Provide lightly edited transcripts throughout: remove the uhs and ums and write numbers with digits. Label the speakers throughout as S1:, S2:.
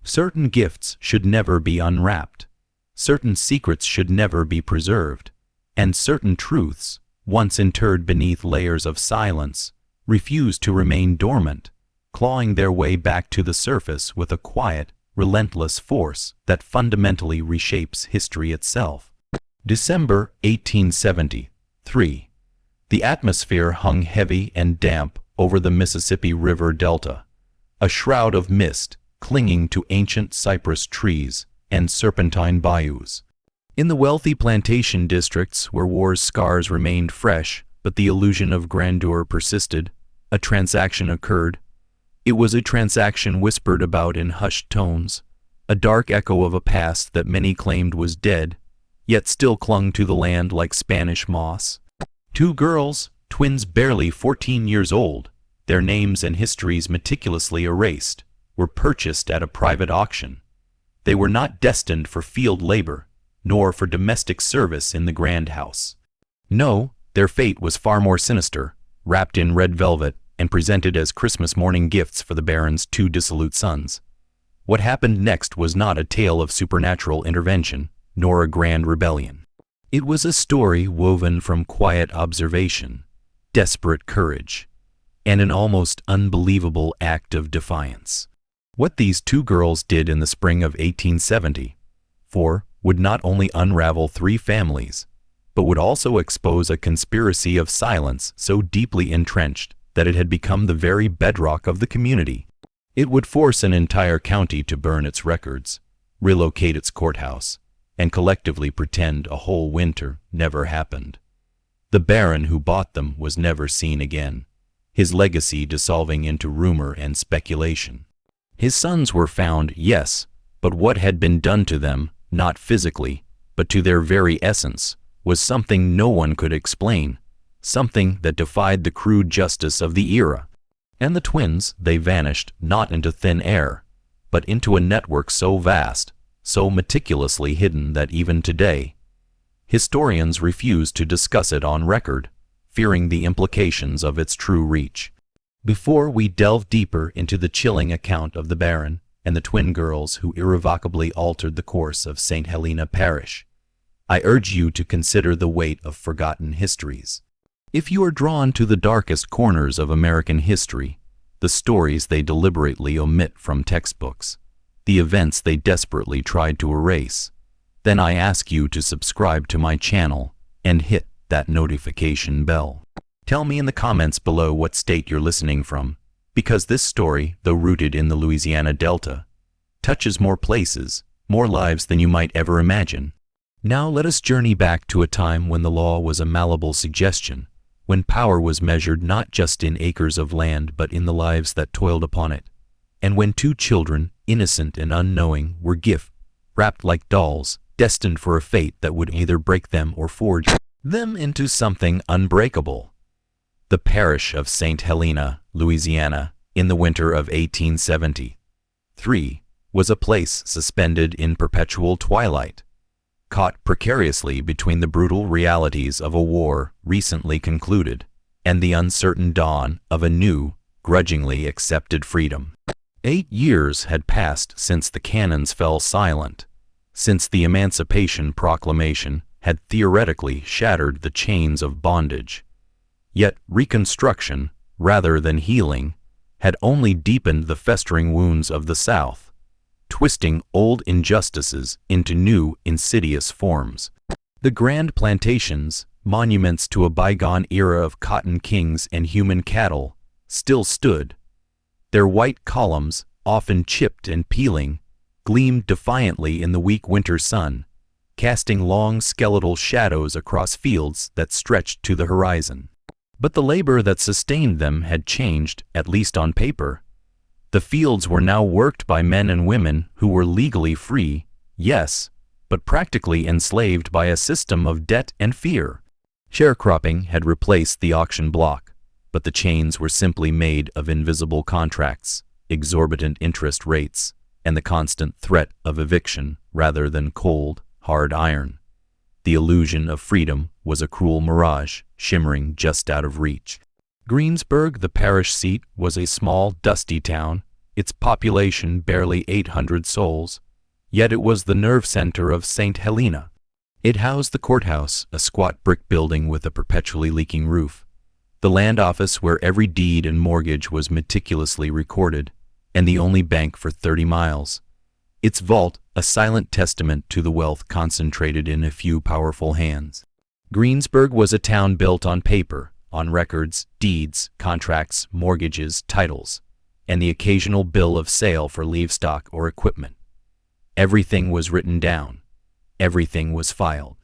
S1: Certain gifts should never be unwrapped. Certain secrets should never be preserved. And certain truths, once interred beneath layers of silence, refuse to remain dormant, clawing their way back to the surface with a quiet, relentless force that fundamentally reshapes history itself. December 1873. The atmosphere hung heavy and damp over the Mississippi River Delta, a shroud of mist clinging to ancient cypress trees and serpentine bayous. In the wealthy plantation districts where war's scars remained fresh but the illusion of grandeur persisted, a transaction occurred. It was a transaction whispered about in hushed tones, a dark echo of a past that many claimed was dead, yet still clung to the land like Spanish moss. Two girls, twins barely 14 years old, their names and histories meticulously erased, were purchased at a private auction. They were not destined for field labor, nor for domestic service in the grand house. No, their fate was far more sinister, wrapped in red velvet and presented as Christmas morning gifts for the Baron's two dissolute sons. What happened next was not a tale of supernatural intervention, nor a grand rebellion. It was a story woven from quiet observation, desperate courage, and an almost unbelievable act of defiance. What these two girls did in the spring of 1874 would not only unravel 3 families, but would also expose a conspiracy of silence so deeply entrenched that it had become the very bedrock of the community. It would force an entire county to burn its records, relocate its courthouse, and collectively pretend a whole winter never happened. The Baron who bought them was never seen again, his legacy dissolving into rumor and speculation. His sons were found, yes, but what had been done to them, not physically, but to their very essence, was something no one could explain, something that defied the crude justice of the era. And the twins, they vanished not into thin air, but into a network so vast, so meticulously hidden that even today, historians refuse to discuss it on record, fearing the implications of its true reach. Before we delve deeper into the chilling account of the Baron and the twin girls who irrevocably altered the course of St. Helena Parish, I urge you to consider the weight of forgotten histories. If you are drawn to the darkest corners of American history, the stories they deliberately omit from textbooks, the events they desperately tried to erase, then I ask you to subscribe to my channel and hit that notification bell. Tell me in the comments below what state you're listening from, because this story, though rooted in the Louisiana Delta, touches more places, more lives than you might ever imagine. Now let us journey back to a time when the law was a malleable suggestion, when power was measured not just in acres of land but in the lives that toiled upon it, and when 2 children, innocent and unknowing, were gifts wrapped like dolls, destined for a fate that would either break them or forge them into something unbreakable. The parish of St. Helena, Louisiana, in the winter of 1873, was a place suspended in perpetual twilight, caught precariously between the brutal realities of a war recently concluded and the uncertain dawn of a new, grudgingly accepted freedom. 8 years had passed since the cannons fell silent, since the Emancipation Proclamation had theoretically shattered the chains of bondage. Yet Reconstruction, rather than healing, had only deepened the festering wounds of the South, twisting old injustices into new, insidious forms. The grand plantations, monuments to a bygone era of cotton kings and human cattle, still stood. Their white columns, often chipped and peeling, gleamed defiantly in the weak winter sun, casting long skeletal shadows across fields that stretched to the horizon. But the labor that sustained them had changed, at least on paper. The fields were now worked by men and women who were legally free, yes, but practically enslaved by a system of debt and fear. Sharecropping had replaced the auction block, but the chains were simply made of invisible contracts, exorbitant interest rates, and the constant threat of eviction rather than cold, hard iron. The illusion of freedom was a cruel mirage, shimmering just out of reach. Greensburg, the parish seat, was a small, dusty town, its population barely 800 souls, yet it was the nerve center of St. Helena. It housed the courthouse, a squat brick building with a perpetually leaking roof, the land office where every deed and mortgage was meticulously recorded, and the only bank for 30 miles. Its vault, a silent testament to the wealth concentrated in a few powerful hands. Greensburg was a town built on paper, on records, deeds, contracts, mortgages, titles, and the occasional bill of sale for livestock or equipment. Everything was written down. Everything was filed.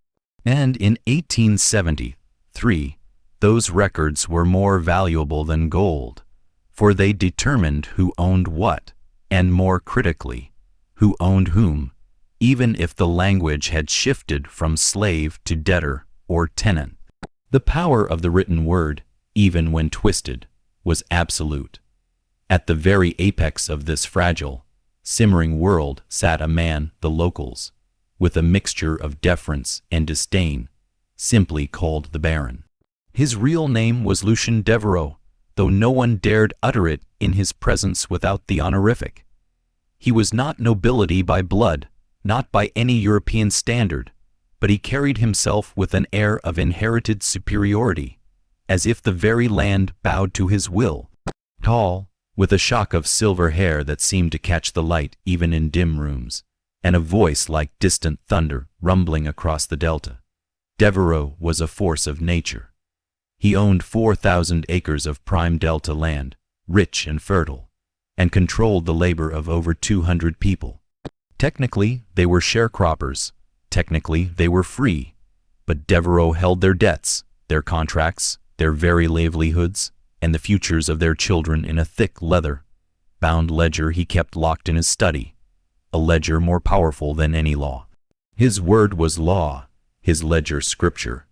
S1: And in 1873, those records were more valuable than gold, for they determined who owned what, and more critically, who owned whom, even if the language had shifted from slave to debtor or tenant. The power of the written word, even when twisted, was absolute. At the very apex of this fragile, simmering world sat a man, the locals, with a mixture of deference and disdain, simply called the Baron. His real name was Lucien Devereaux, though no one dared utter it in his presence without the honorific. He was not nobility by blood, not by any European standard, but he carried himself with an air of inherited superiority, as if the very land bowed to his will. Tall, with a shock of silver hair that seemed to catch the light even in dim rooms, and a voice like distant thunder rumbling across the delta, Devereaux was a force of nature. He owned 4,000 acres of prime delta land, rich and fertile, and controlled the labor of over 200 people. Technically, they were sharecroppers. Technically, they were free. But Devereaux held their debts, their contracts, their very livelihoods, and the futures of their children in a thick leather-bound ledger he kept locked in his study, a ledger more powerful than any law. His word was law, his ledger scripture.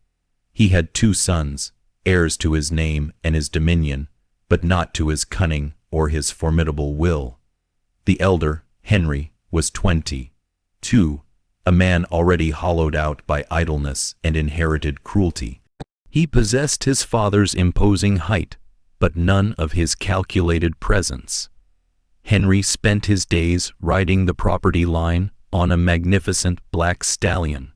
S1: He had 2 sons, heirs to his name and his dominion, but not to his cunning or his formidable will. The elder, Henry, was 22, a man already hollowed out by idleness and inherited cruelty. He possessed his father's imposing height, but none of his calculated presence. Henry spent his days riding the property line on a magnificent black stallion,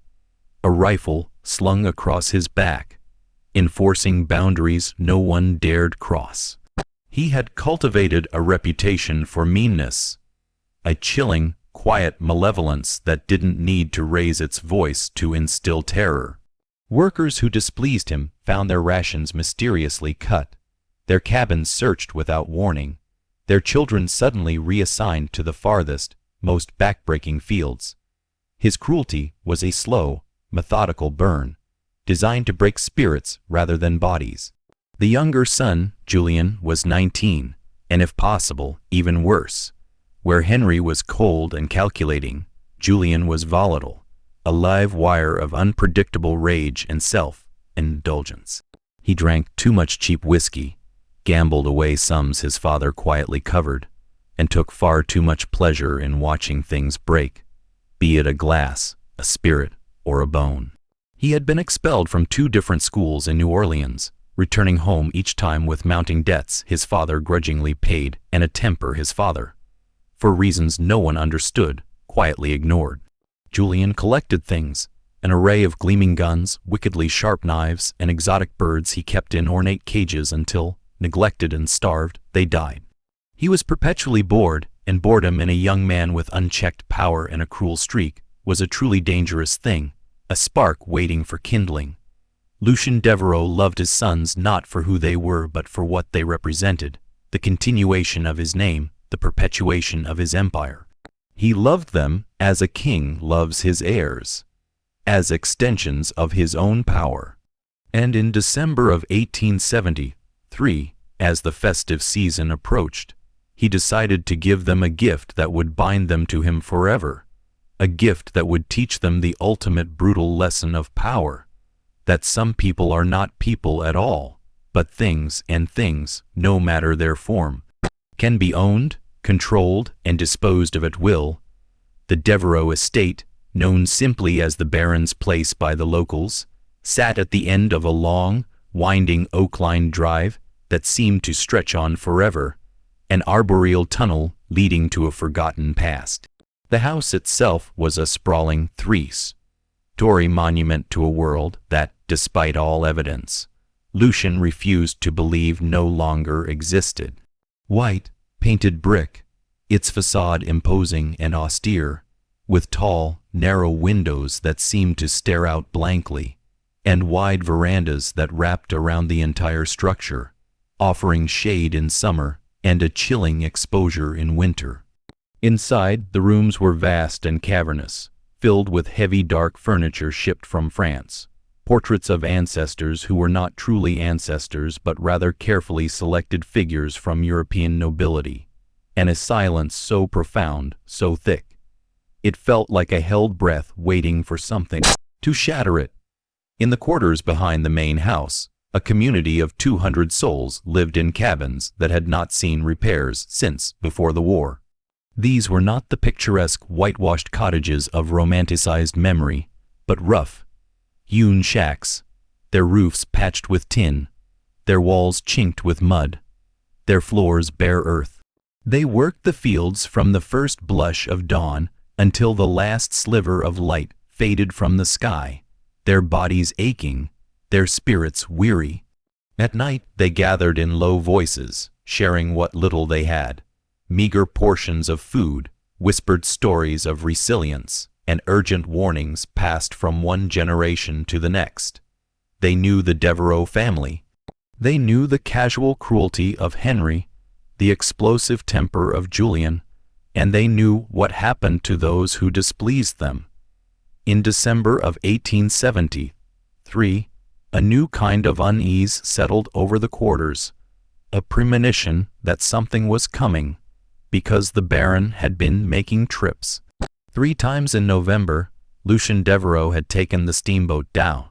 S1: a rifle slung across his back, enforcing boundaries no one dared cross. He had cultivated a reputation for meanness, a chilling, quiet malevolence that didn't need to raise its voice to instill terror. Workers who displeased him found their rations mysteriously cut, their cabins searched without warning, their children suddenly reassigned to the farthest, most backbreaking fields. His cruelty was a slow, methodical burn, designed to break spirits rather than bodies. The younger son, Julian, was 19, and if possible, even worse. Where Henry was cold and calculating, Julian was volatile, a live wire of unpredictable rage and self-indulgence. He drank too much cheap whiskey, gambled away sums his father quietly covered, and took far too much pleasure in watching things break, be it a glass, a spirit, or a bone. He had been expelled from 2 different schools in New Orleans, returning home each time with mounting debts his father grudgingly paid and a temper his father, for reasons no one understood, quietly ignored. Julian collected things, an array of gleaming guns, wickedly sharp knives, and exotic birds he kept in ornate cages until, neglected and starved, they died. He was perpetually bored, and boredom in a young man with unchecked power and a cruel streak was a truly dangerous thing, a spark waiting for kindling. Lucien Devereaux loved his sons not for who they were but for what they represented, the continuation of his name, the perpetuation of his empire. He loved them as a king loves his heirs, as extensions of his own power. And in December of 1873, as the festive season approached, he decided to give them a gift that would bind them to him forever, a gift that would teach them the ultimate brutal lesson of power, that some people are not people at all, but things, and things, no matter their form, can be owned, controlled, and disposed of at will. The Devereaux estate, known simply as the Baron's Place by the locals, sat at the end of a long, winding oak-lined drive that seemed to stretch on forever, an arboreal tunnel leading to a forgotten past. The house itself was a sprawling three-story monument to a world that, despite all evidence, Lucian refused to believe no longer existed. White, painted brick, its facade imposing and austere, with tall, narrow windows that seemed to stare out blankly, and wide verandas that wrapped around the entire structure, offering shade in summer and a chilling exposure in winter. Inside, the rooms were vast and cavernous, filled with heavy dark furniture shipped from France, portraits of ancestors who were not truly ancestors but rather carefully selected figures from European nobility, and a silence so profound, so thick, it felt like a held breath waiting for something to shatter it. In the quarters behind the main house, a community of 200 souls lived in cabins that had not seen repairs since before the war. These were not the picturesque whitewashed cottages of romanticized memory, but rough, hewn shacks, their roofs patched with tin, their walls chinked with mud, their floors bare earth. They worked the fields from the first blush of dawn until the last sliver of light faded from the sky, their bodies aching, their spirits weary. At night they gathered in low voices, sharing what little they had, meager portions of food, whispered stories of resilience, and urgent warnings passed from one generation to the next. They knew the Devo family. They knew the casual cruelty of Henry, the explosive temper of Julian, and they knew what happened to those who displeased them. In December of 1873, a new kind of unease settled over the quarters, a premonition that something was coming, because the Baron had been making trips. 3 times in November, Lucien Devereux had taken the steamboat down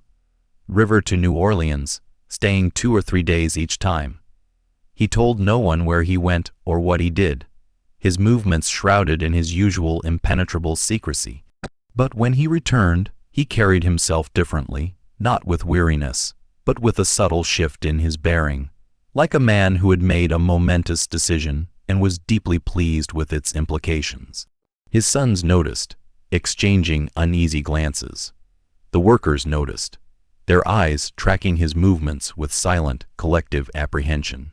S1: river to New Orleans, staying 2 or 3 days each time. He told no one where he went or what he did, his movements shrouded in his usual impenetrable secrecy. But when he returned, he carried himself differently, not with weariness, but with a subtle shift in his bearing, like a man who had made a momentous decision and was deeply pleased with its implications. His sons noticed, exchanging uneasy glances. The workers noticed, their eyes tracking his movements with silent, collective apprehension.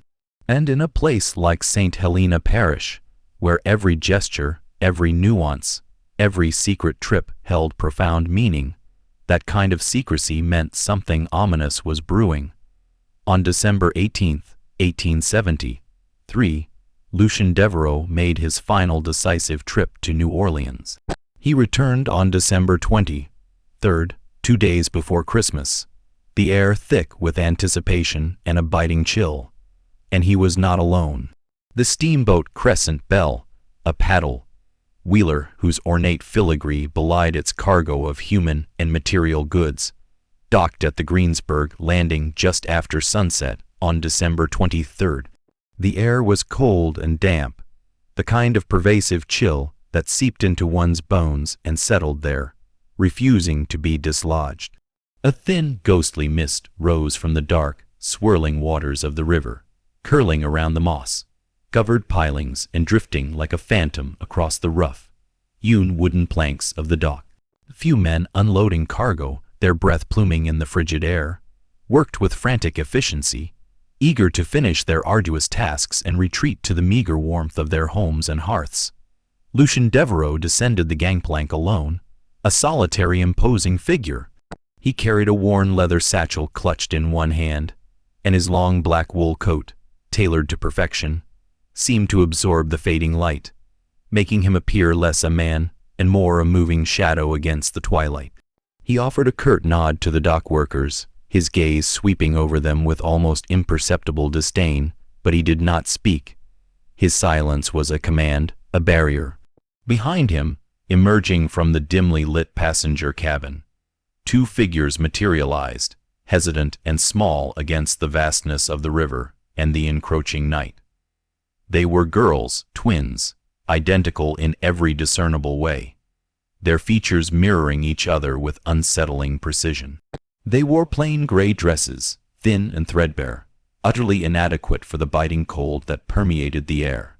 S1: And in a place like St. Helena Parish, where every gesture, every nuance, every secret trip held profound meaning, that kind of secrecy meant something ominous was brewing. On December 18, 1873, Lucien Devereux made his final decisive trip to New Orleans. He returned on December 23rd, 2 days before Christmas, the air thick with anticipation and a biting chill. And he was not alone. The steamboat Crescent Belle, a paddle wheeler whose ornate filigree belied its cargo of human and material goods, docked at the Greensburg landing just after sunset on December 23rd. The air was cold and damp, the kind of pervasive chill that seeped into one's bones and settled there, refusing to be dislodged. A thin, ghostly mist rose from the dark, swirling waters of the river, curling around the moss-covered pilings and drifting like a phantom across the rough, hewn wooden planks of the dock. A few men unloading cargo, their breath pluming in the frigid air, worked with frantic efficiency, eager to finish their arduous tasks and retreat to the meager warmth of their homes and hearths. Lucien Devereux descended the gangplank alone, a solitary imposing figure. He carried a worn leather satchel clutched in one hand, and his long black wool coat, tailored to perfection, seemed to absorb the fading light, making him appear less a man and more a moving shadow against the twilight. He offered a curt nod to the dock workers, his gaze sweeping over them with almost imperceptible disdain, but he did not speak. His silence was a command, a barrier. Behind him, emerging from the dimly lit passenger cabin, 2 figures materialized, hesitant and small against the vastness of the river and the encroaching night. They were girls, twins, identical in every discernible way, their features mirroring each other with unsettling precision. They wore plain gray dresses, thin and threadbare, utterly inadequate for the biting cold that permeated the air.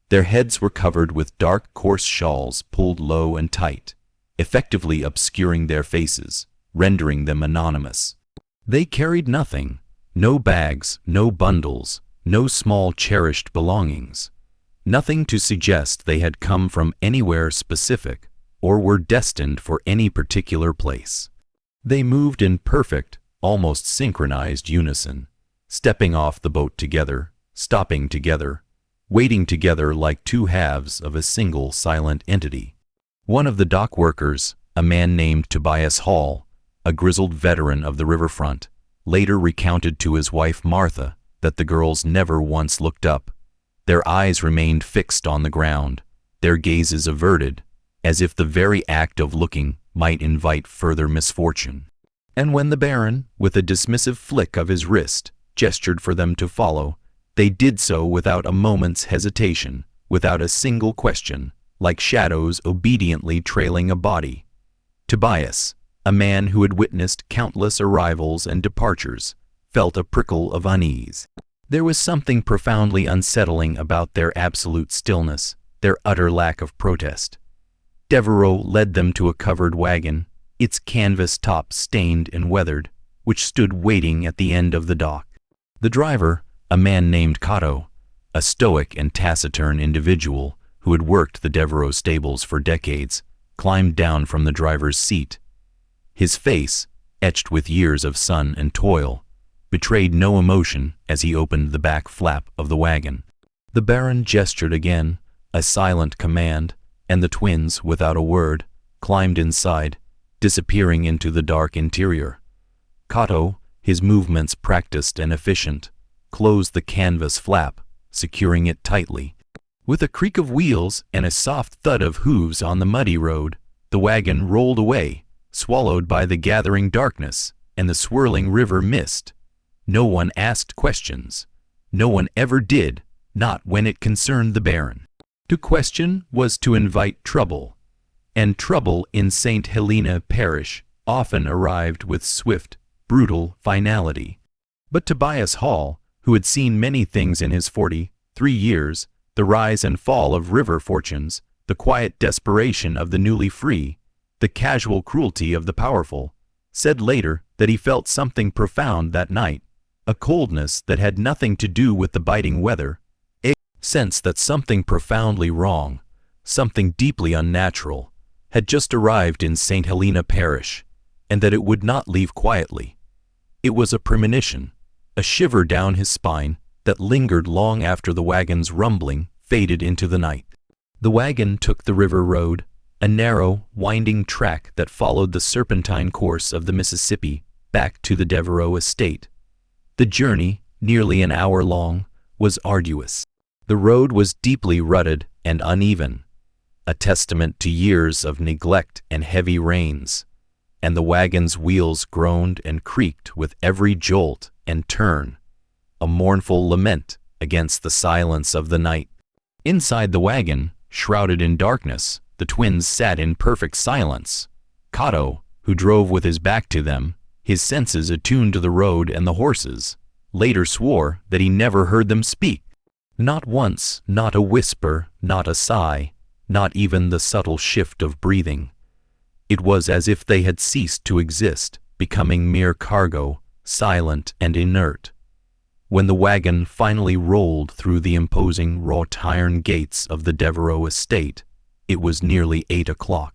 S1: Their heads were covered with dark, coarse shawls pulled low and tight, effectively obscuring their faces, rendering them anonymous. They carried nothing, no bags, no bundles, no small cherished belongings, nothing to suggest they had come from anywhere specific or were destined for any particular place. They moved in perfect, almost synchronized unison, stepping off the boat together, stopping together, waiting together like two halves of a single silent entity. One of the dock workers, a man named Tobias Hall, a grizzled veteran of the riverfront, later recounted to his wife Martha that the girls never once looked up. Their eyes remained fixed on the ground, their gazes averted, as if the very act of looking might invite further misfortune. And when the Baron, with a dismissive flick of his wrist, gestured for them to follow, they did so without a moment's hesitation, without a single question, like shadows obediently trailing a body. Tobias, a man who had witnessed countless arrivals and departures, felt a prickle of unease. There was something profoundly unsettling about their absolute stillness, their utter lack of protest. Devereaux led them to a covered wagon, its canvas top stained and weathered, which stood waiting at the end of the dock. The driver, a man named Cato, a stoic and taciturn individual who had worked the Devereaux stables for decades, climbed down from the driver's seat. His face, etched with years of sun and toil, betrayed no emotion as he opened the back flap of the wagon. The Baron gestured again, a silent command, and the twins, without a word, climbed inside, disappearing into the dark interior. Cato, his movements practiced and efficient, closed the canvas flap, securing it tightly. With a creak of wheels and a soft thud of hooves on the muddy road, the wagon rolled away, swallowed by the gathering darkness and the swirling river mist. No one asked questions. No one ever did, not when it concerned the Baron. To question was to invite trouble, and trouble in St. Helena Parish often arrived with swift, brutal finality. But Tobias Hall, who had seen many things in his 43 years, the rise and fall of river fortunes, the quiet desperation of the newly free, the casual cruelty of the powerful, said later that he felt something profound that night, a coldness that had nothing to do with the biting weather, a sense that something profoundly wrong, something deeply unnatural, had just arrived in St. Helena Parish, and that it would not leave quietly. It was a premonition, a shiver down his spine that lingered long after the wagon's rumbling faded into the night. The wagon took the river road, a narrow, winding track that followed the serpentine course of the Mississippi back to the Devereaux estate. The journey, nearly an hour long, was arduous. The road was deeply rutted and uneven, a testament to years of neglect and heavy rains, and the wagon's wheels groaned and creaked with every jolt and turn, a mournful lament against the silence of the night. Inside the wagon, shrouded in darkness, the twins sat in perfect silence. Cato, who drove with his back to them, his senses attuned to the road and the horses, later swore that he never heard them speak. Not once, not a whisper, not a sigh, not even the subtle shift of breathing. It was as if they had ceased to exist, becoming mere cargo, silent and inert. When the wagon finally rolled through the imposing wrought iron gates of the Devereaux estate, it was nearly 8 o'clock.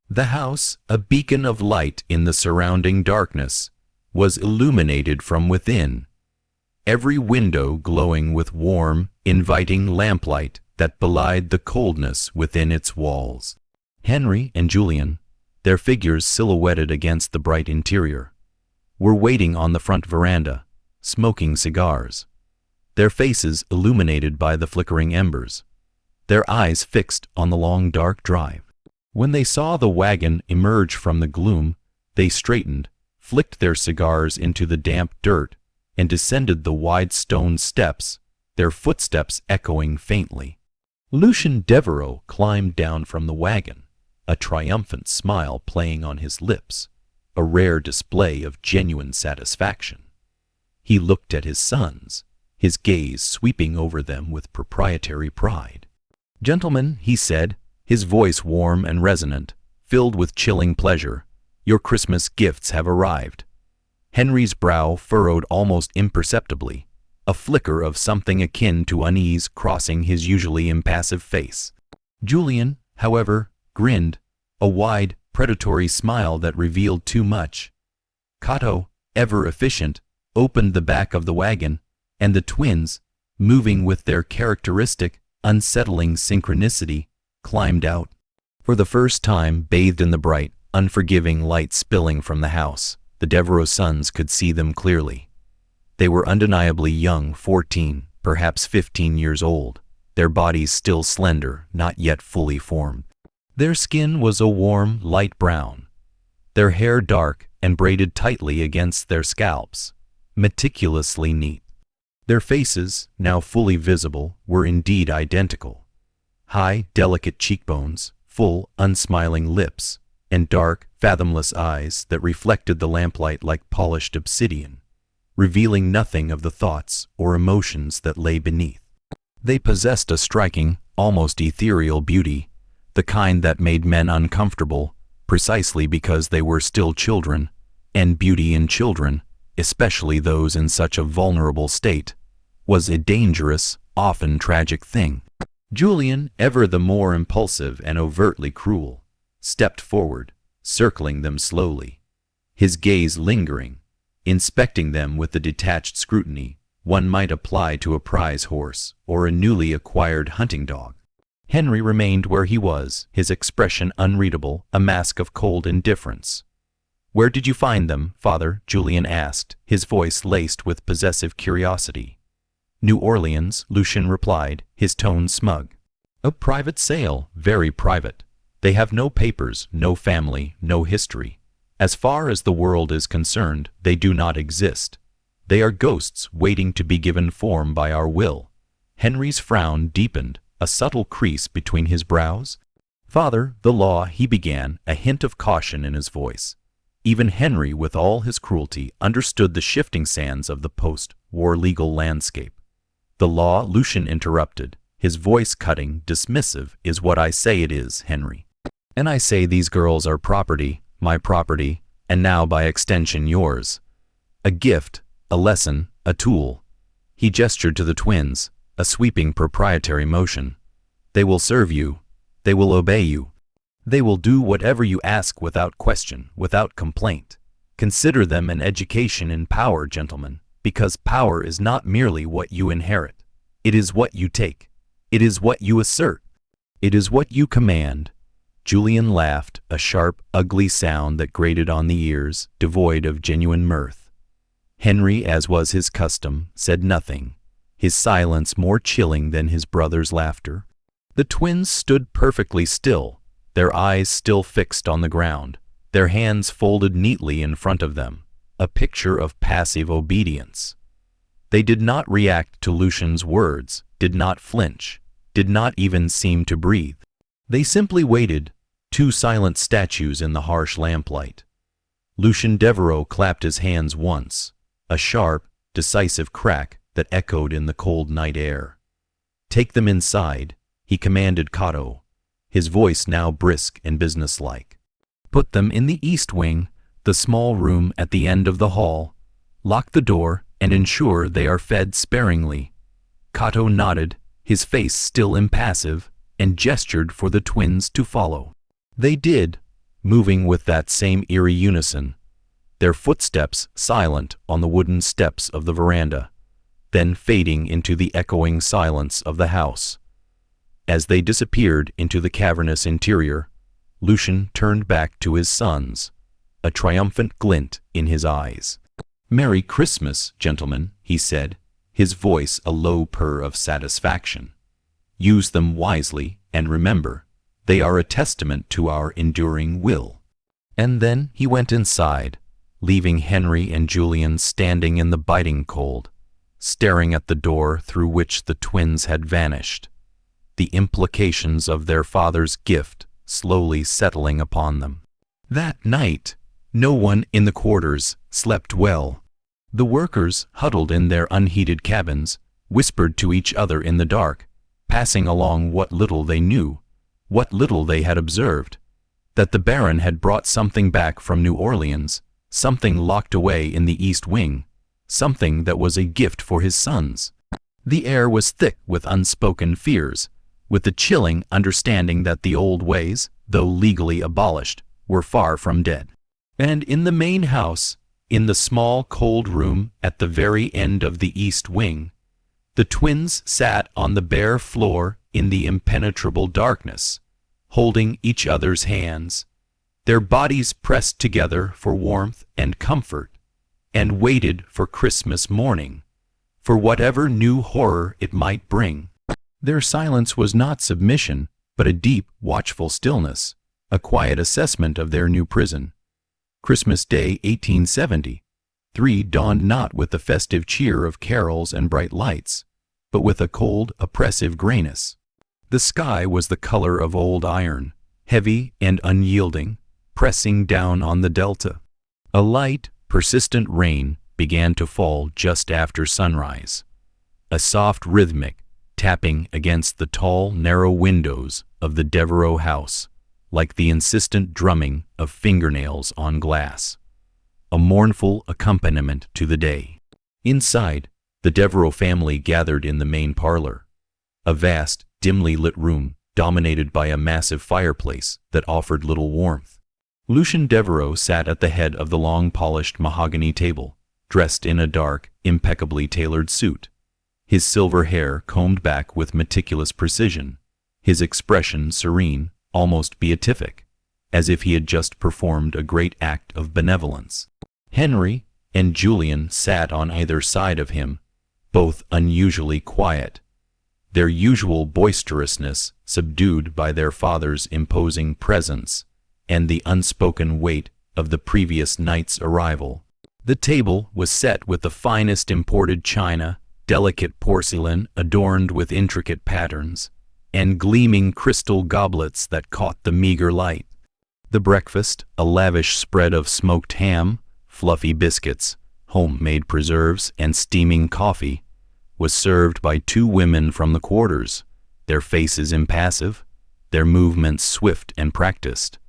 S1: The house, a beacon of light in the surrounding darkness, was illuminated from within, every window glowing with warm, inviting lamplight that belied the coldness within its walls. Henry and Julian, their figures silhouetted against the bright interior, were waiting on the front veranda, smoking cigars, their faces illuminated by the flickering embers, their eyes fixed on the long dark drive. When they saw the wagon emerge from the gloom, they straightened, flicked their cigars into the damp dirt, and descended the wide stone steps, their footsteps echoing faintly. Lucien Devereaux climbed down from the wagon, a triumphant smile playing on his lips, a rare display of genuine satisfaction. He looked at his sons, his gaze sweeping over them with proprietary pride. "Gentlemen," he said, his voice warm and resonant, filled with chilling pleasure, "your Christmas gifts have arrived." Henry's brow furrowed almost imperceptibly, a flicker of something akin to unease crossing his usually impassive face. Julian, however, grinned, a wide, predatory smile that revealed too much. Cato, ever efficient, opened the back of the wagon, and the twins, moving with their characteristic, unsettling synchronicity, climbed out. For the first time, bathed in the bright, unforgiving light spilling from the house, the Devo sons could see them clearly. They were undeniably young, 14, perhaps 15 years old, their bodies still slender, not yet fully formed. Their skin was a warm, light brown, their hair dark and braided tightly against their scalps, meticulously neat. Their faces, now fully visible, were indeed identical. High, delicate cheekbones, full, unsmiling lips, and dark, fathomless eyes that reflected the lamplight like polished obsidian, revealing nothing of the thoughts or emotions that lay beneath. They possessed a striking, almost ethereal beauty, the kind that made men uncomfortable, precisely because they were still children, and beauty in children, especially those in such a vulnerable state, was a dangerous, often tragic thing. Julian, ever the more impulsive and overtly cruel, stepped forward, circling them slowly, his gaze lingering, inspecting them with the detached scrutiny one might apply to a prize horse or a newly acquired hunting dog. Henry remained where he was, his expression unreadable, a mask of cold indifference. "Where did you find them, Father?" Julian asked, his voice laced with possessive curiosity. "New Orleans," Lucian replied, his tone smug. "A private sale, very private. They have no papers, no family, no history. As far as the world is concerned, they do not exist. They are ghosts waiting to be given form by our will." Henry's frown deepened, a subtle crease between his brows. "Father, the law," he began, a hint of caution in his voice. Even Henry, with all his cruelty, understood the shifting sands of the post-war legal landscape. "The law," Lucian interrupted, his voice cutting, dismissive, "is what I say it is, Henry. And I say these girls are property, my property, and now by extension yours. A gift, a lesson, a tool." He gestured to the twins, a sweeping proprietary motion. "They will serve you. They will obey you. They will do whatever you ask without question, without complaint. Consider them an education in power, gentlemen, because power is not merely what you inherit. It is what you take. It is what you assert. It is what you command." Julian laughed, a sharp, ugly sound that grated on the ears, devoid of genuine mirth. Henry, as was his custom, said nothing, his silence more chilling than his brother's laughter. The twins stood perfectly still, their eyes still fixed on the ground, their hands folded neatly in front of them, a picture of passive obedience. They did not react to Lucian's words, did not flinch, did not even seem to breathe. They simply waited, two silent statues in the harsh lamplight. Lucian Devereaux clapped his hands once, a sharp, decisive crack that echoed in the cold night air. "Take them inside," he commanded Cato, his voice now brisk and businesslike. "Put them in the east wing, the small room at the end of the hall. Lock the door and ensure they are fed sparingly." Cato nodded, his face still impassive, and gestured for the twins to follow. They did, moving with that same eerie unison, their footsteps silent on the wooden steps of the veranda, then fading into the echoing silence of the house. As they disappeared into the cavernous interior, Lucian turned back to his sons, a triumphant glint in his eyes. "Merry Christmas, gentlemen," he said, his voice a low purr of satisfaction. "Use them wisely, and remember, they are a testament to our enduring will." And then he went inside, leaving Henry and Julian standing in the biting cold, staring at the door through which the twins had vanished, the implications of their father's gift slowly settling upon them. That night, no one in the quarters slept well. The workers, huddled in their unheated cabins, whispered to each other in the dark, passing along what little they knew, what little they had observed, that the Baron had brought something back from New Orleans, something locked away in the East Wing, something that was a gift for his sons. The air was thick with unspoken fears, with the chilling understanding that the old ways, though legally abolished, were far from dead. And in the main house, in the small cold room at the very end of the East Wing, the twins sat on the bare floor in the impenetrable darkness, holding each other's hands, their bodies pressed together for warmth and comfort, and waited for Christmas morning, for whatever new horror it might bring. Their silence was not submission, but a deep, watchful stillness, a quiet assessment of their new prison. Christmas Day 1873 dawned not with the festive cheer of carols and bright lights, but with a cold, oppressive grayness. The sky was the color of old iron, heavy and unyielding, pressing down on the delta. A light, persistent rain began to fall just after sunrise, a soft rhythmic tapping against the tall, narrow windows of the Devo house, like the insistent drumming of fingernails on glass, a mournful accompaniment to the day. Inside, the Devo family gathered in the main parlor, a vast, dimly lit room dominated by a massive fireplace that offered little warmth. Lucien Devereaux sat at the head of the long polished mahogany table, dressed in a dark, impeccably tailored suit, his silver hair combed back with meticulous precision, his expression serene, almost beatific, as if he had just performed a great act of benevolence. Henry and Julian sat on either side of him, both unusually quiet, their usual boisterousness subdued by their father's imposing presence and the unspoken weight of the previous night's arrival. The table was set with the finest imported china, delicate porcelain adorned with intricate patterns, and gleaming crystal goblets that caught the meager light. The breakfast, a lavish spread of smoked ham, fluffy biscuits, homemade preserves, and steaming coffee, was served by two women from the quarters, their faces impassive, their movements swift and practiced,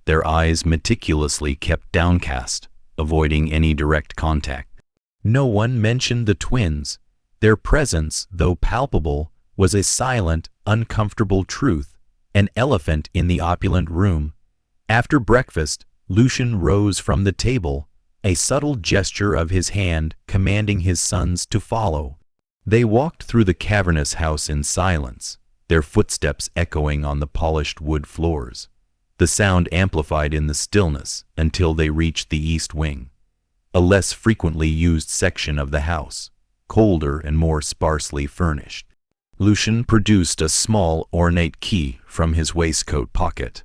S1: their eyes meticulously kept downcast, avoiding any direct contact. No one mentioned the twins. Their presence, though palpable, was a silent, uncomfortable truth, an elephant in the opulent room. After breakfast, Lucien rose from the table, a subtle gesture of his hand commanding his sons to follow. They walked through the cavernous house in silence, their footsteps echoing on the polished wood floors, the sound amplified in the stillness until they reached the East Wing, a less frequently used section of the house, colder and more sparsely furnished. Lucien produced a small, ornate key from his waistcoat pocket,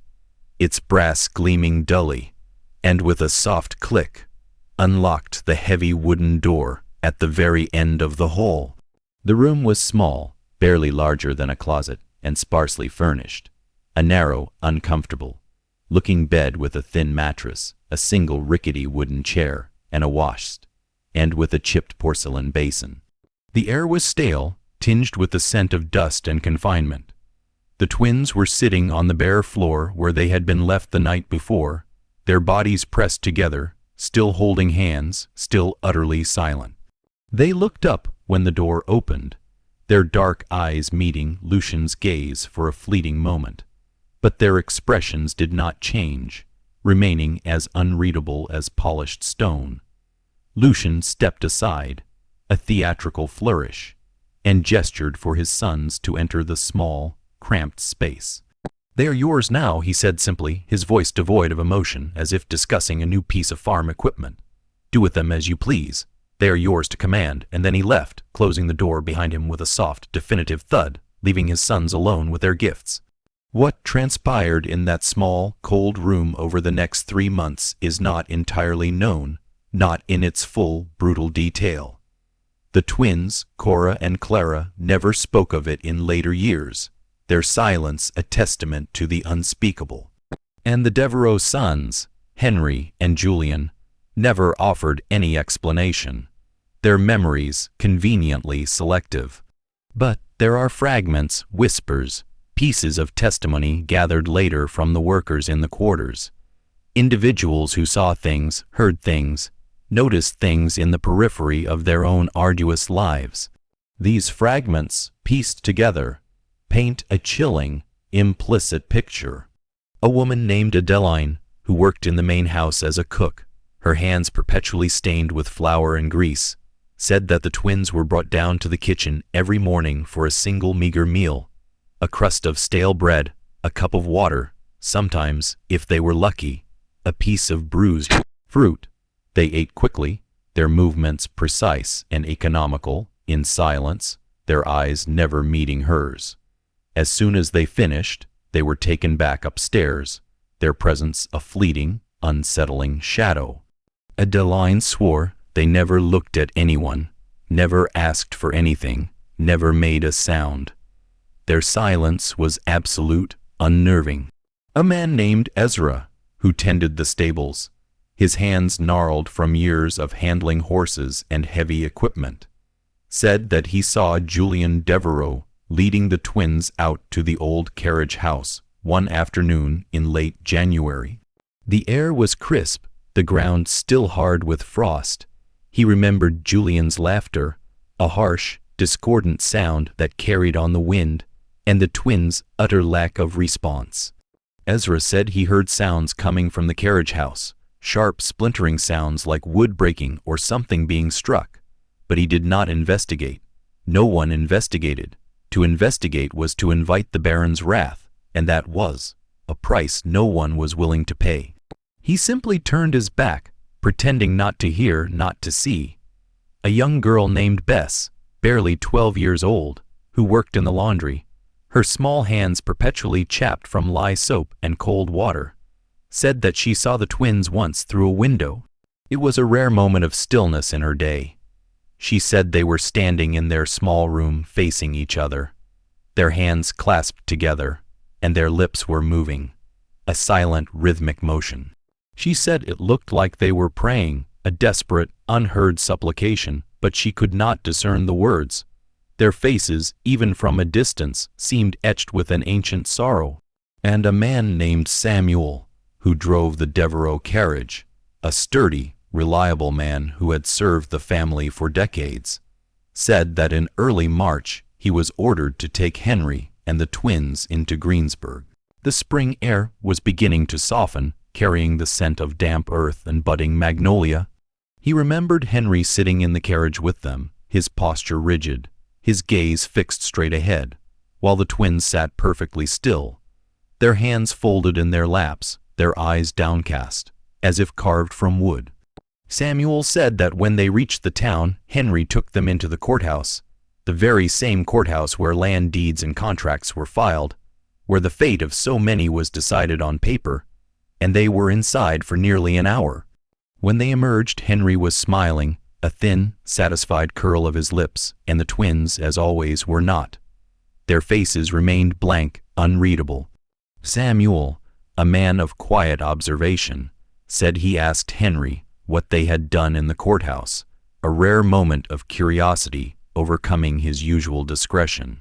S1: its brass gleaming dully, and with a soft click, unlocked the heavy wooden door at the very end of the hall. The room was small, barely larger than a closet, and sparsely furnished. A narrow, uncomfortable looking bed with a thin mattress, a single rickety wooden chair, and a washstand, and with a chipped porcelain basin. The air was stale, tinged with the scent of dust and confinement. The twins were sitting on the bare floor where they had been left the night before, their bodies pressed together, still holding hands, still utterly silent. They looked up when the door opened, their dark eyes meeting Lucien's gaze for a fleeting moment. But their expressions did not change, remaining as unreadable as polished stone. Lucien stepped aside, a theatrical flourish, and gestured for his sons to enter the small, cramped space. "They are yours now," he said simply, his voice devoid of emotion, as if discussing a new piece of farm equipment. "Do with them as you please. They are yours to command," and then he left, closing the door behind him with a soft, definitive thud, leaving his sons alone with their gifts. What transpired in that small, cold room over the next 3 months is not entirely known, not in its full, brutal detail. The twins, Kora and Clara, never spoke of it in later years, their silence a testament to the unspeakable. And the Devereaux sons, Henry and Julian, never offered any explanation, their memories conveniently selective. But There are fragments, whispers, pieces of testimony gathered later from the workers in the quarters. Individuals who saw things, heard things, noticed things in the periphery of their own arduous lives. These fragments, pieced together, paint a chilling, implicit picture. A woman named Adeline, who worked in the main house as a cook, her hands perpetually stained with flour and grease, said that the twins were brought down to the kitchen every morning for a single meager meal, a crust of stale bread, a cup of water, sometimes, if they were lucky, a piece of bruised fruit. They ate quickly, their movements precise and economical, in silence, their eyes never meeting hers. As soon as they finished, they were taken back upstairs, their presence a fleeting, unsettling shadow. Adeline swore they never looked at anyone, never asked for anything, never made a sound. Their silence was absolute, unnerving. A man named Ezra, who tended the stables, his hands gnarled from years of handling horses and heavy equipment, said that he saw Julian Devereaux leading the twins out to the old carriage house one afternoon in late January. The air was crisp, the ground still hard with frost. He remembered Julian's laughter, a harsh, discordant sound that carried on the wind, and the twins' utter lack of response. Ezra said he heard sounds coming from the carriage house, sharp splintering sounds like wood breaking or something being struck, but he did not investigate. No one investigated. To investigate was to invite the Baron's wrath, and that was a price no one was willing to pay. He simply turned his back, pretending not to hear, not to see. A young girl named Bess, barely 12 years old, who worked in the laundry, her small hands perpetually chapped from lye soap and cold water, said that she saw the twins once through a window. It was a rare moment of stillness in her day. She said they were standing in their small room facing each other, their hands clasped together, and their lips were moving, a silent, rhythmic motion. She said it looked like they were praying, a desperate, unheard supplication, but she could not discern the words. Their faces, even from a distance, seemed etched with an ancient sorrow. And a man named Samuel, who drove the Devereaux carriage, a sturdy, reliable man who had served the family for decades, said that in early March he was ordered to take Henry and the twins into Greensburg. The spring air was beginning to soften, carrying the scent of damp earth and budding magnolia. He remembered Henry sitting in the carriage with them, his posture rigid, his gaze fixed straight ahead, while the twins sat perfectly still, their hands folded in their laps, their eyes downcast, as if carved from wood. Samuel said that when they reached the town, Henry took them into the courthouse, the very same courthouse where land deeds and contracts were filed, where the fate of so many was decided on paper, and they were inside for nearly an hour. When they emerged, Henry was smiling, a thin, satisfied curl of his lips, and the twins, as always, were not. Their faces remained blank, unreadable. Samuel, a man of quiet observation, said he asked Henry what they had done in the courthouse, a rare moment of curiosity overcoming his usual discretion.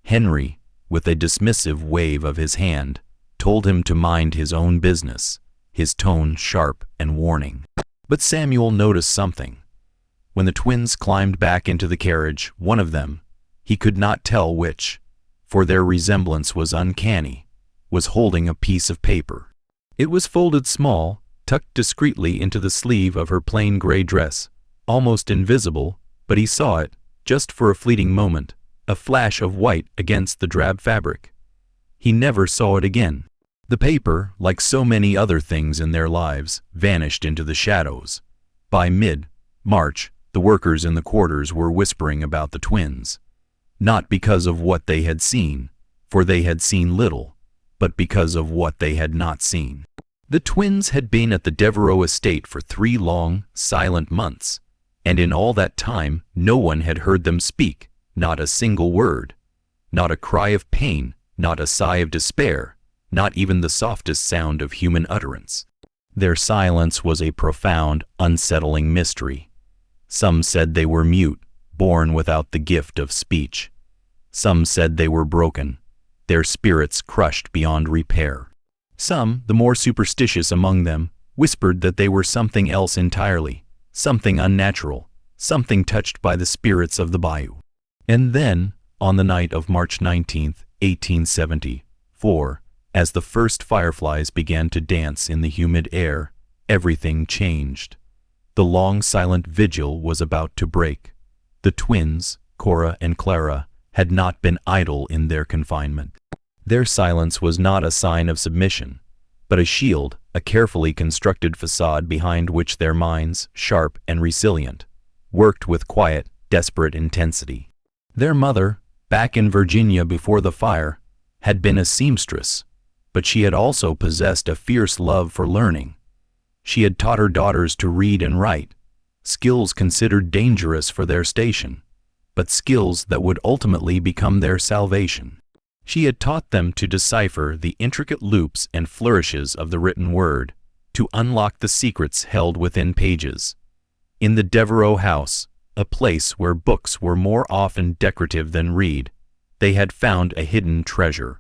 S1: Henry, with a dismissive wave of his hand, told him to mind his own business, his tone sharp and warning. But Samuel noticed something. When the twins climbed back into the carriage, one of them, he could not tell which, for their resemblance was uncanny, was holding a piece of paper. It was folded small, tucked discreetly into the sleeve of her plain gray dress, almost invisible, but he saw it, just for a fleeting moment, a flash of white against the drab fabric. He never saw it again. The paper, like so many other things in their lives, vanished into the shadows. By mid-March, the workers in the quarters were whispering about the twins, not because of what they had seen, for they had seen little, but because of what they had not seen. The twins had been at the Devereaux estate for 3 long, silent months, and in all that time no one had heard them speak, not a single word, not a cry of pain, not a sigh of despair, not even the softest sound of human utterance. Their silence was a profound, unsettling mystery. Some said they were mute, born without the gift of speech. Some said they were broken, their spirits crushed beyond repair. Some, the more superstitious among them, whispered that they were something else entirely, something unnatural, something touched by the spirits of the bayou. And then, on the night of March 19, 1874, as the first fireflies began to dance in the humid air, everything changed. The long silent vigil was about to break. The twins, Kora and Clara, had not been idle in their confinement. Their silence was not a sign of submission, but a shield, a carefully constructed facade behind which their minds, sharp and resilient, worked with quiet, desperate intensity. Their mother, back in Virginia before the fire, had been a seamstress, but she had also possessed a fierce love for learning. She had taught her daughters to read and write, skills considered dangerous for their station, but skills that would ultimately become their salvation. She had taught them to decipher the intricate loops and flourishes of the written word, to unlock the secrets held within pages. In the Devo house, a place where books were more often decorative than read, they had found a hidden treasure.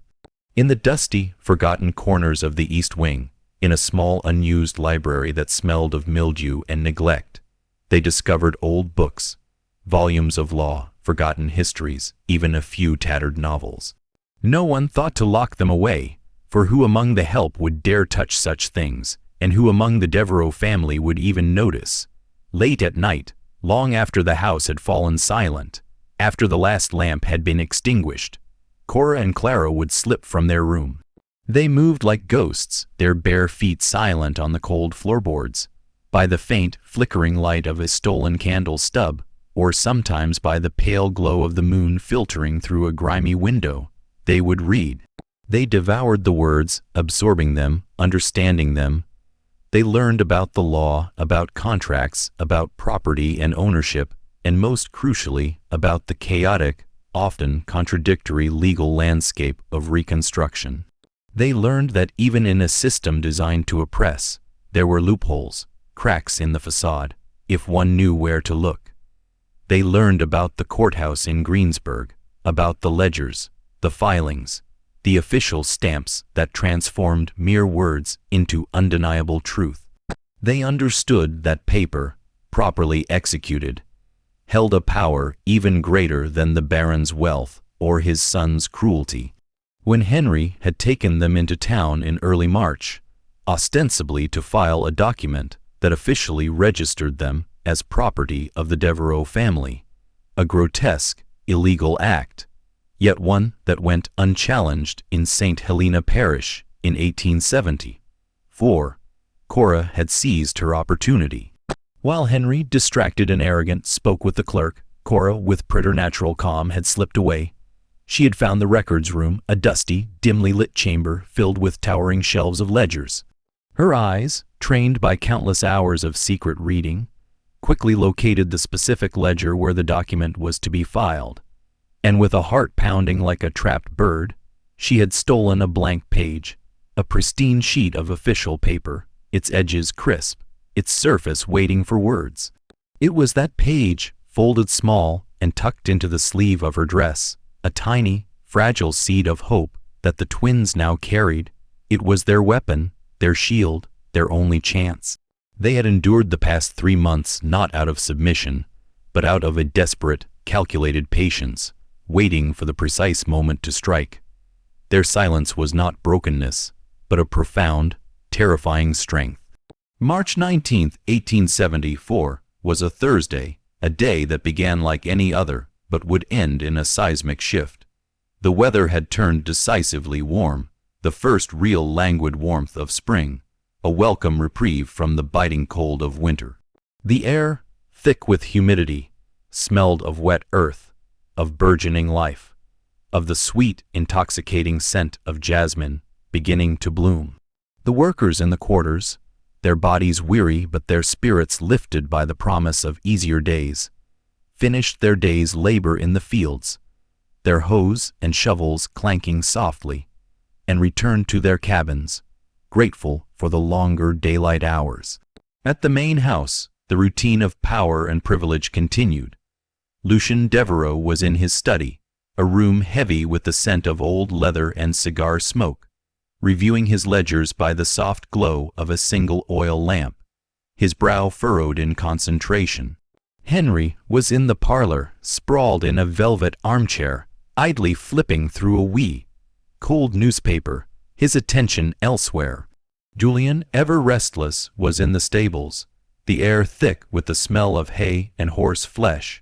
S1: In the dusty, forgotten corners of the East Wing, in a small unused library that smelled of mildew and neglect, they discovered old books, volumes of law, forgotten histories, even a few tattered novels. No one thought to lock them away, for who among the help would dare touch such things, and who among the Devo family would even notice? Late at night, long after the house had fallen silent, after the last lamp had been extinguished, Kora and Clara would slip from their room. They moved like ghosts, their bare feet silent on the cold floorboards, by the faint, flickering light of a stolen candle stub, or sometimes by the pale glow of the moon filtering through a grimy window. They would read. They devoured the words, absorbing them, understanding them. They learned about the law, about contracts, about property and ownership, and most crucially, about the chaotic, often contradictory legal landscape of Reconstruction. They learned that even in a system designed to oppress, there were loopholes, cracks in the facade, if one knew where to look. They learned about the courthouse in Greensburg, about the ledgers, the filings, the official stamps that transformed mere words into undeniable truth. They understood that paper, properly executed, held a power even greater than the baron's wealth or his son's cruelty. When Henry had taken them into town in early March, ostensibly to file a document that officially registered them as property of the Devo family, a grotesque, illegal act, yet one that went unchallenged in St. Helena Parish in 1870. 4. Kora had seized her opportunity. While Henry, distracted and arrogant, spoke with the clerk, Kora, with preternatural calm, had slipped away. She had found the records room, a dusty, dimly lit chamber filled with towering shelves of ledgers. Her eyes, trained by countless hours of secret reading, quickly located the specific ledger where the document was to be filed. And with a heart pounding like a trapped bird, she had stolen a blank page, a pristine sheet of official paper, its edges crisp, its surface waiting for words. It was that page, folded small and tucked into the sleeve of her dress, a tiny, fragile seed of hope that the twins now carried. It was their weapon, their shield, their only chance. They had endured the past 3 months not out of submission, but out of a desperate, calculated patience, waiting for the precise moment to strike. Their silence was not brokenness, but a profound, terrifying strength. March 19, 1874, was a Thursday, a day that began like any other, but would end in a seismic shift. The weather had turned decisively warm, the first real languid warmth of spring, a welcome reprieve from the biting cold of winter. The air, thick with humidity, smelled of wet earth, of burgeoning life, of the sweet, intoxicating scent of jasmine beginning to bloom. The workers in the quarters, their bodies weary but their spirits lifted by the promise of easier days, finished their day's labor in the fields, their hoes and shovels clanking softly, and returned to their cabins, grateful for the longer daylight hours. At the main house, the routine of power and privilege continued. Lucien Devereaux was in his study, a room heavy with the scent of old leather and cigar smoke, reviewing his ledgers by the soft glow of a single oil lamp, his brow furrowed in concentration. Henry was in the parlor, sprawled in a velvet armchair, idly flipping through a wee, cold newspaper, his attention elsewhere. Julian, ever restless, was in the stables, the air thick with the smell of hay and horse flesh,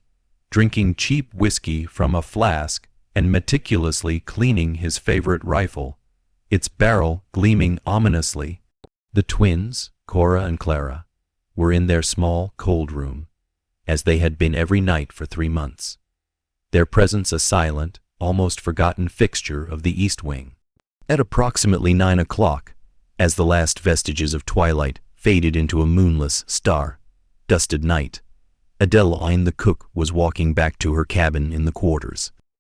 S1: drinking cheap whiskey from a flask and meticulously cleaning his favorite rifle, its barrel gleaming ominously. The twins, Kora and Clara, were in their small, cold room, as they had been every night for 3 months, their presence a silent, almost forgotten fixture of the East Wing. At approximately 9 o'clock, as the last vestiges of twilight faded into a moonless, star-dusted night, Adeline the cook was walking back to her cabin in the quarters.